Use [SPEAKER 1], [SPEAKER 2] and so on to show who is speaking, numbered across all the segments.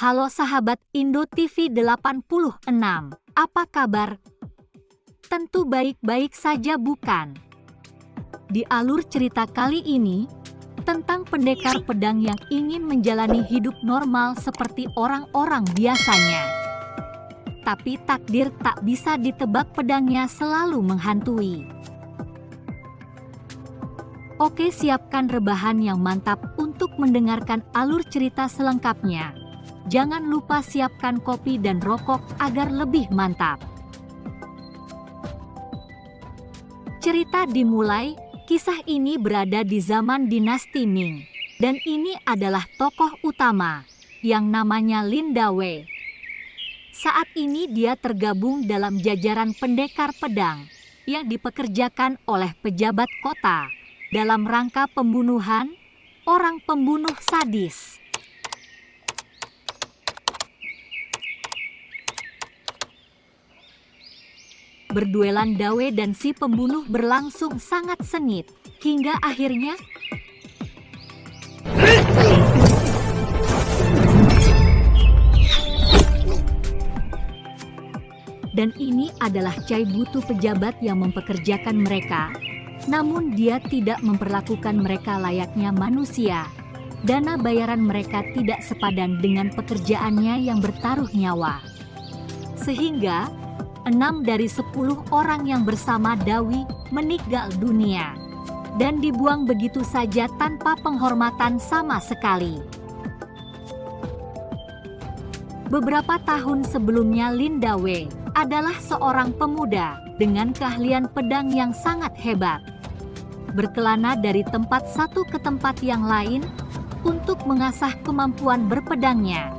[SPEAKER 1] Halo sahabat Indo TV 86, apa kabar? Tentu baik-baik saja bukan? Di alur cerita kali ini, tentang pendekar pedang yang ingin menjalani hidup normal seperti orang-orang biasanya. Tapi takdir tak bisa ditebak, pedangnya selalu menghantui. Oke, siapkan rebahan yang mantap untuk mendengarkan alur cerita selengkapnya. Jangan lupa siapkan kopi dan rokok agar lebih mantap. Cerita dimulai, kisah ini berada di zaman dinasti Ming. Dan ini adalah tokoh utama, yang namanya Lin Dawei. Saat ini dia tergabung dalam jajaran pendekar pedang, yang dipekerjakan oleh pejabat kota, dalam rangka pembunuhan orang pembunuh sadis. Berduelan Dawei dan si pembunuh berlangsung sangat sengit, hingga akhirnya dan ini adalah Cai Butu, pejabat yang mempekerjakan mereka. Namun dia tidak memperlakukan mereka layaknya manusia. Dana bayaran mereka tidak sepadan dengan pekerjaannya yang bertaruh nyawa. Sehingga 6 dari 10 orang yang bersama Dawei meninggal dunia. Dan dibuang begitu saja tanpa penghormatan sama sekali. Beberapa tahun sebelumnya Lin Dawei adalah seorang pemuda dengan keahlian pedang yang sangat hebat. Berkelana dari tempat satu ke tempat yang lain untuk mengasah kemampuan berpedangnya.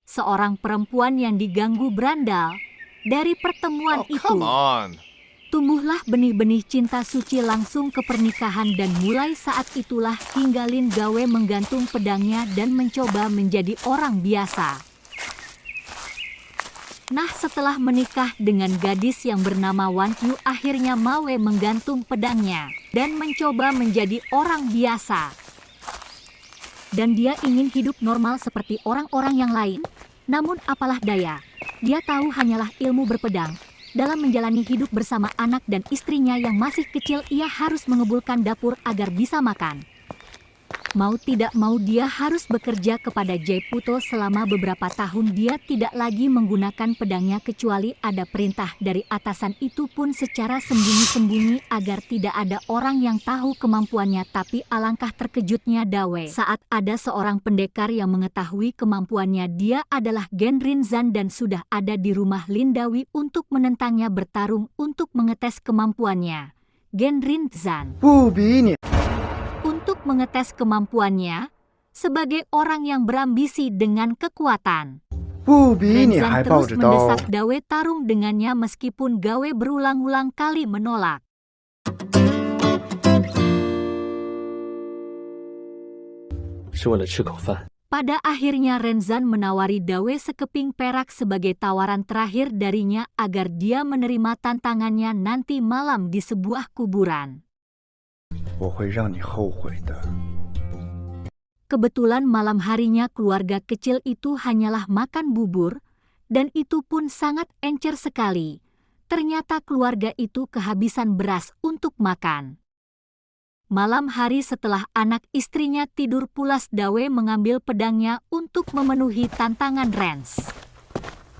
[SPEAKER 1] Seorang perempuan yang diganggu berandal. Dari pertemuan itu, tumbuhlah benih-benih cinta suci langsung ke pernikahan, dan mulai saat itulah hingga Lin Dawei menggantung pedangnya dan mencoba menjadi orang biasa. Nah, setelah menikah dengan gadis yang bernama Wan Yu, akhirnya Mawe menggantung pedangnya dan mencoba menjadi orang biasa. Dan dia ingin hidup normal seperti orang-orang yang lain. Namun apalah daya, dia tahu hanyalah ilmu berpedang. Dalam menjalani hidup bersama anak dan istrinya yang masih kecil, ia harus mengebulkan dapur agar bisa makan. Mau tidak mau dia harus bekerja kepada Jai Puto. Selama beberapa tahun dia tidak lagi menggunakan pedangnya kecuali ada perintah dari atasan, itu pun secara sembunyi-sembunyi agar tidak ada orang yang tahu kemampuannya. Tapi alangkah terkejutnya Dawei saat ada seorang pendekar yang mengetahui kemampuannya. Dia adalah Genrin Zan dan sudah ada di rumah Lin Dawei untuk menentangnya bertarung untuk mengetes kemampuannya. Genrin Zan untuk mengetes kemampuannya sebagai orang yang berambisi dengan kekuatan. Renzan terus mendesak Dawei tarung dengannya meskipun Dawei berulang-ulang kali menolak. Pada akhirnya Renzan menawari Dawei sekeping perak sebagai tawaran terakhir darinya agar dia menerima tantangannya nanti malam di sebuah kuburan. Kebetulan malam harinya keluarga kecil itu hanyalah makan bubur, dan itu pun sangat encer sekali. Ternyata keluarga itu kehabisan beras untuk makan. Malam hari setelah anak istrinya tidur pulas, Dawei mengambil pedangnya untuk memenuhi tantangan Renz.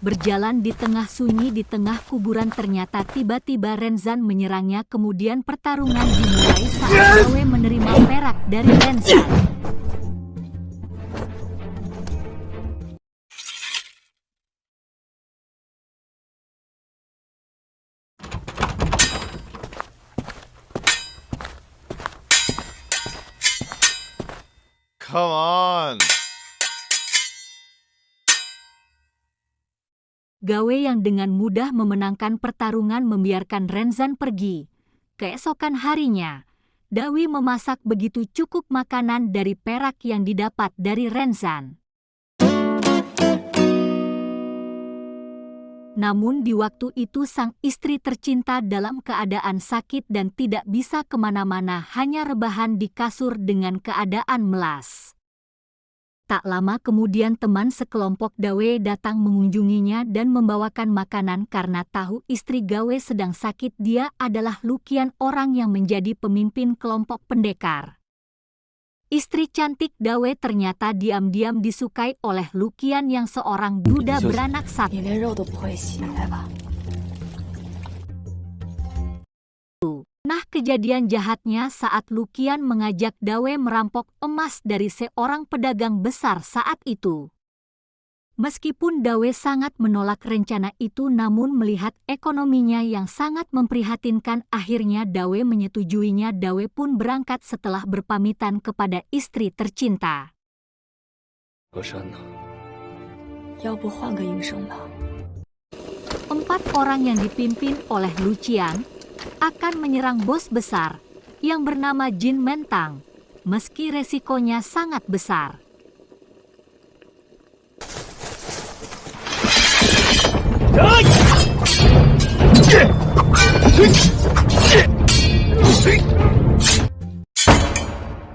[SPEAKER 1] Berjalan di tengah sunyi di tengah kuburan, ternyata tiba-tiba Renzan menyerangnya. Kemudian pertarungan dimulai saat Dawei menerima perak dari Renzan.
[SPEAKER 2] Come on!
[SPEAKER 1] Dawei yang dengan mudah memenangkan pertarungan membiarkan Renzan pergi. Keesokan harinya, Dawei memasak begitu cukup makanan dari perak yang didapat dari Renzan. Namun di waktu itu sang istri tercinta dalam keadaan sakit dan tidak bisa kemana-mana, hanya rebahan di kasur dengan keadaan melas. Tak lama kemudian teman sekelompok Dawe datang mengunjunginya dan membawakan makanan karena tahu istri Gawe sedang sakit. Dia adalah Luqian, orang yang menjadi pemimpin kelompok pendekar. Istri cantik Dawe ternyata diam-diam disukai oleh Luqian yang seorang duda beranak satu. Nah, kejadian jahatnya saat Luqian mengajak Dawe merampok emas dari seorang pedagang besar saat itu. Meskipun Dawe sangat menolak rencana itu, namun melihat ekonominya yang sangat memprihatinkan, akhirnya Dawe menyetujuinya. Dawe pun berangkat setelah berpamitan kepada istri tercinta. Empat orang yang dipimpin oleh Luqian akan menyerang bos besar yang bernama Jin Mentang, meski resikonya sangat besar.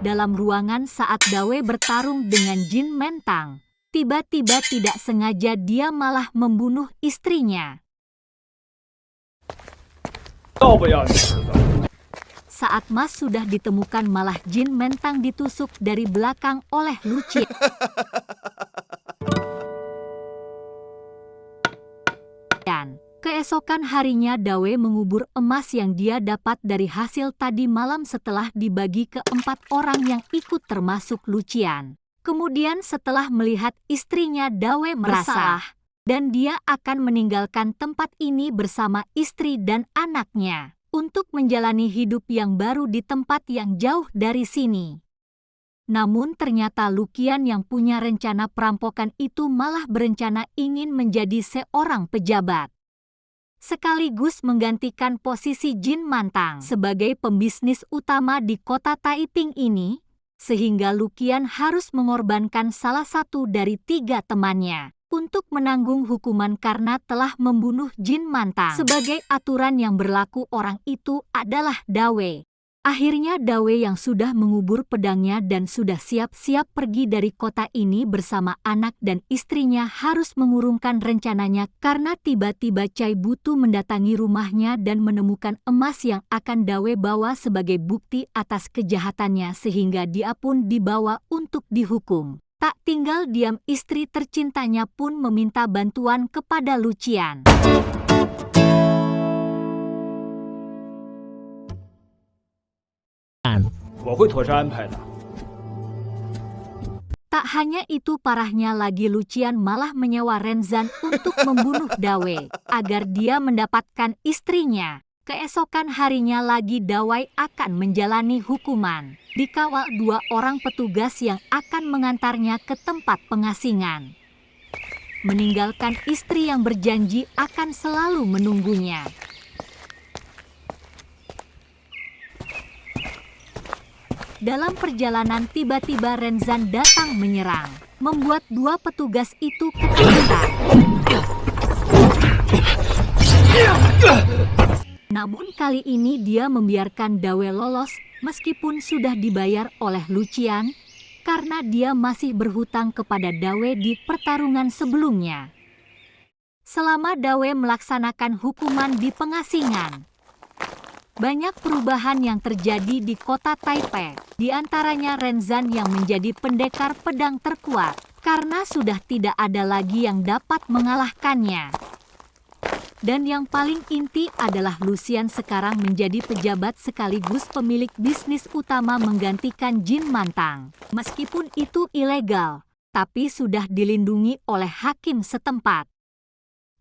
[SPEAKER 1] Dalam ruangan saat Dawe bertarung dengan Jin Mentang, tiba-tiba tidak sengaja dia malah membunuh istrinya. Saat Mas sudah ditemukan, malah Jin Mentang ditusuk dari belakang oleh Luqian. Keesokan harinya Dawe mengubur emas yang dia dapat dari hasil tadi malam setelah dibagi ke 4 orang yang ikut termasuk Luqian. Kemudian setelah melihat istrinya, Dawe merasa dan dia akan meninggalkan tempat ini bersama istri dan anaknya untuk menjalani hidup yang baru di tempat yang jauh dari sini. Namun ternyata Luqian yang punya rencana perampokan itu malah berencana ingin menjadi seorang pejabat, sekaligus menggantikan posisi Jin Mentang sebagai pembisnis utama di kota Taiping ini, sehingga Luqian harus mengorbankan salah satu dari 3 temannya untuk menanggung hukuman karena telah membunuh Jin Mentang. Sebagai aturan yang berlaku, orang itu adalah Dawe. Akhirnya Dawe yang sudah mengubur pedangnya dan sudah siap-siap pergi dari kota ini bersama anak dan istrinya harus mengurungkan rencananya karena tiba-tiba Cai Butu mendatangi rumahnya dan menemukan emas yang akan Dawe bawa sebagai bukti atas kejahatannya, sehingga dia pun dibawa untuk dihukum. Tak tinggal diam, istri tercintanya pun meminta bantuan kepada Luqian. Tak hanya itu, parahnya lagi Luqian malah menyewa Renzan untuk membunuh Dawe agar dia mendapatkan istrinya. Keesokan harinya lagi Dawe akan menjalani hukuman, dikawal 2 orang petugas yang akan mengantarnya ke tempat pengasingan, meninggalkan istri yang berjanji akan selalu menunggunya. Dalam perjalanan tiba-tiba Renzan datang menyerang, membuat 2 petugas itu ketakutan. Namun kali ini dia membiarkan Dawe lolos meskipun sudah dibayar oleh Luqian karena dia masih berhutang kepada Dawe di pertarungan sebelumnya. Selama Dawe melaksanakan hukuman di pengasingan, banyak perubahan yang terjadi di kota Taipei. Di antaranya Renzan yang menjadi pendekar pedang terkuat karena sudah tidak ada lagi yang dapat mengalahkannya. Dan yang paling inti adalah Luqian sekarang menjadi pejabat sekaligus pemilik bisnis utama menggantikan Jin Mentang. Meskipun itu ilegal, tapi sudah dilindungi oleh hakim setempat.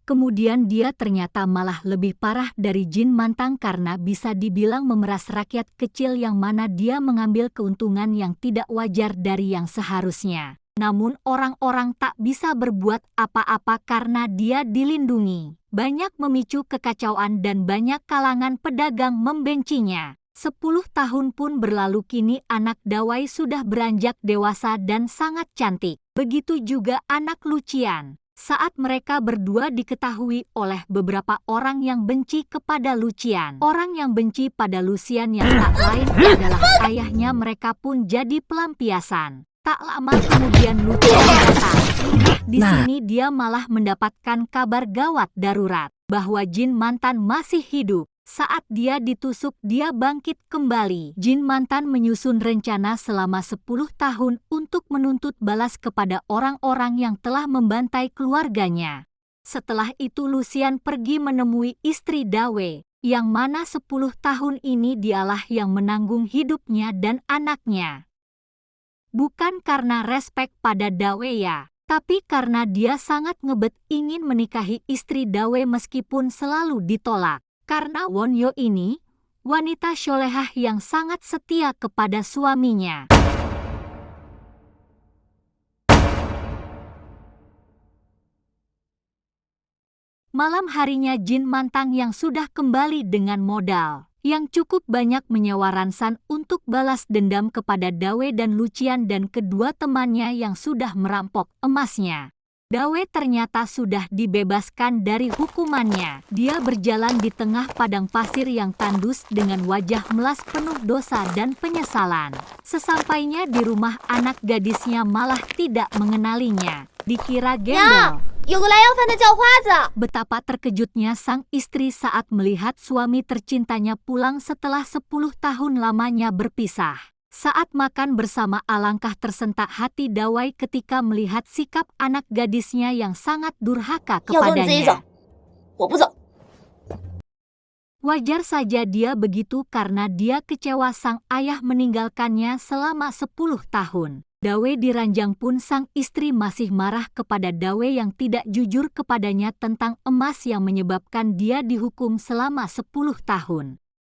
[SPEAKER 1] Kemudian dia ternyata malah lebih parah dari Jin Mentang karena bisa dibilang memeras rakyat kecil yang mana dia mengambil keuntungan yang tidak wajar dari yang seharusnya. Namun orang-orang tak bisa berbuat apa-apa karena dia dilindungi. Banyak memicu kekacauan dan banyak kalangan pedagang membencinya. 10 tahun pun berlalu, kini anak Dawe sudah beranjak dewasa dan sangat cantik. Begitu juga anak Luqian. Saat mereka berdua diketahui oleh beberapa orang yang benci kepada Luqian. Orang yang benci pada Luqian yang tak lain adalah ayahnya, mereka pun jadi pelampiasan. Tak lama kemudian Lucian datang. Di sini dia malah mendapatkan kabar gawat darurat bahwa Jin mantan masih hidup. Saat dia ditusuk, dia bangkit kembali. Jin mantan menyusun rencana selama 10 tahun untuk menuntut balas kepada orang-orang yang telah membantai keluarganya. Setelah itu Lucian pergi menemui istri Dawe, yang mana 10 tahun ini dialah yang menanggung hidupnya dan anaknya. Bukan karena respek pada Dawe ya, tapi karena dia sangat ngebet ingin menikahi istri Dawe meskipun selalu ditolak. Karena Wonyo ini, wanita solehah yang sangat setia kepada suaminya. Malam harinya Jin Mantang yang sudah kembali dengan modal yang cukup banyak menyewa Ransan untuk balas dendam kepada Dawe dan Lucian dan kedua temannya yang sudah merampok emasnya. Dawe ternyata sudah dibebaskan dari hukumannya. Dia berjalan di tengah padang pasir yang tandus dengan wajah melas penuh dosa dan penyesalan. Sesampainya di rumah, anak gadisnya malah tidak mengenalinya. Dikira gembel. Betapa terkejutnya sang istri saat melihat suami tercintanya pulang setelah 10 tahun lamanya berpisah. Saat makan bersama, alangkah tersentak hati Dawei ketika melihat sikap anak gadisnya yang sangat durhaka kepadanya. Wajar saja dia begitu karena dia kecewa sang ayah meninggalkannya selama 10 tahun. Dawe diranjang pun sang istri masih marah kepada Dawe yang tidak jujur kepadanya tentang emas yang menyebabkan dia dihukum selama 10 tahun.